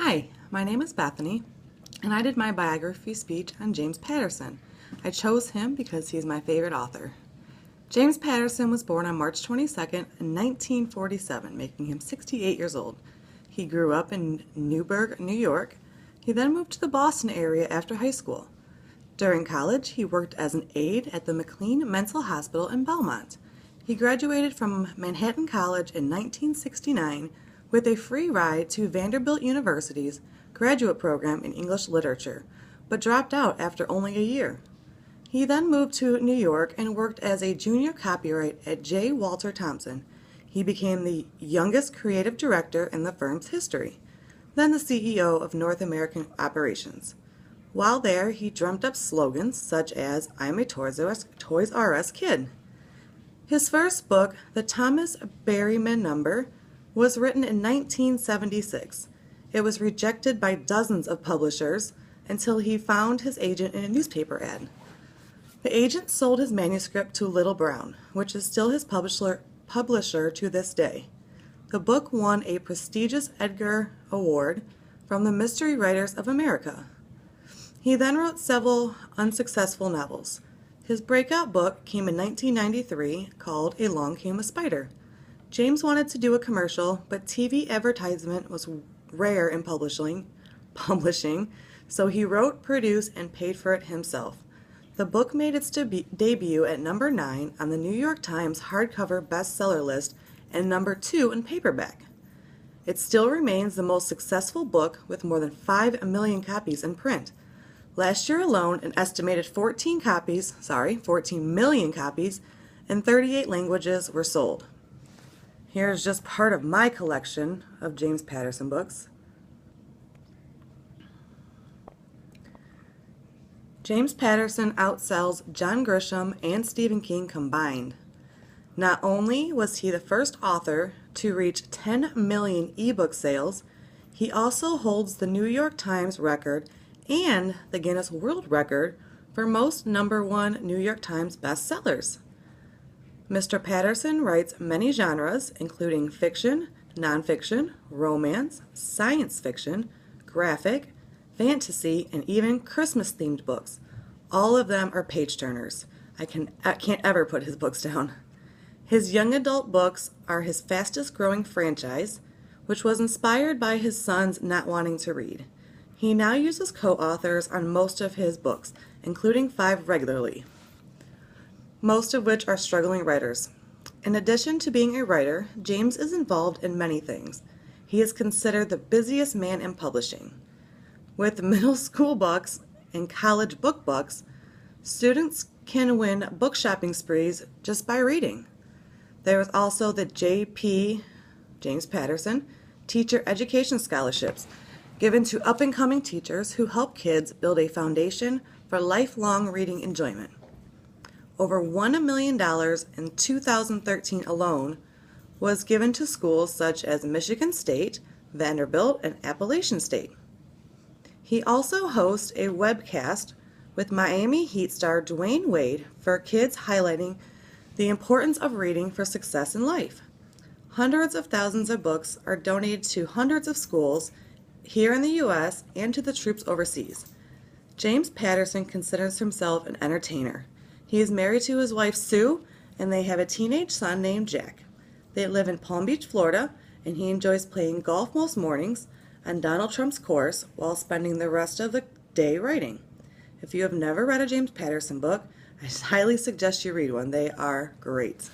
Hi, my name is Bethany, and I did my biography speech on James Patterson. I chose him because he is my favorite author. James Patterson was born on March 22nd, 1947, making him 68 years old. He grew up in Newburgh, New York. He then moved to the Boston area after high school. During college, he worked as an aide at the McLean Mental Hospital in Belmont. He graduated from Manhattan College in 1969 with a free ride to Vanderbilt University's graduate program in English literature, but dropped out after only a year. He then moved to New York and worked as a junior copyright at J. Walter Thompson. He became the youngest creative director in the firm's history, then the CEO of North American operations. While there, he dreamt up slogans such as, "I'm a Toys R Us kid." His first book, The Thomas Berryman Number, was written in 1976. It was rejected by dozens of publishers until he found his agent in a newspaper ad. The agent sold his manuscript to Little Brown, which is still his publisher to this day. The book won a prestigious Edgar Award from the Mystery Writers of America. He then wrote several unsuccessful novels. His breakout book came in 1993 called Along Came a Spider. James wanted to do a commercial, but TV advertisement was rare in publishing, so he wrote, produced, and paid for it himself. The book made its debut at number 9 on the New York Times hardcover bestseller list and number 2 in paperback. It still remains the most successful book with more than 5 million copies in print. Last year alone, an estimated 14 million copies in 38 languages were sold. Here's just part of my collection of James Patterson books. James Patterson outsells John Grisham and Stephen King combined. Not only was he the first author to reach 10 million ebook sales, he also holds the New York Times record and the Guinness World Record for most #1 New York Times bestsellers. Mr. Patterson writes many genres, including fiction, nonfiction, romance, science fiction, graphic, fantasy, and even Christmas-themed books. All of them are page-turners. I can't ever put his books down. His young adult books are his fastest-growing franchise, which was inspired by his sons not wanting to read. He now uses co-authors on most of his books, including 5 regularly, most of which are struggling writers. In addition to being a writer, James is involved in many things. He is considered the busiest man in publishing. With middle school books and college book books, students can win book shopping sprees just by reading. There is also the James Patterson Teacher Education Scholarships, given to up-and-coming teachers who help kids build a foundation for lifelong reading enjoyment. Over $1 million in 2013 alone was given to schools such as Michigan State, Vanderbilt, and Appalachian State. He also hosts a webcast with Miami Heat star Dwayne Wade for kids, highlighting the importance of reading for success in life. Hundreds of thousands of books are donated to hundreds of schools here in the U.S. and to the troops overseas. James Patterson considers himself an entertainer. He is married to his wife Sue, and they have a teenage son named Jack. They live in Palm Beach, Florida, and he enjoys playing golf most mornings on Donald Trump's course while spending the rest of the day writing. If you have never read a James Patterson book, I highly suggest you read one. They are great.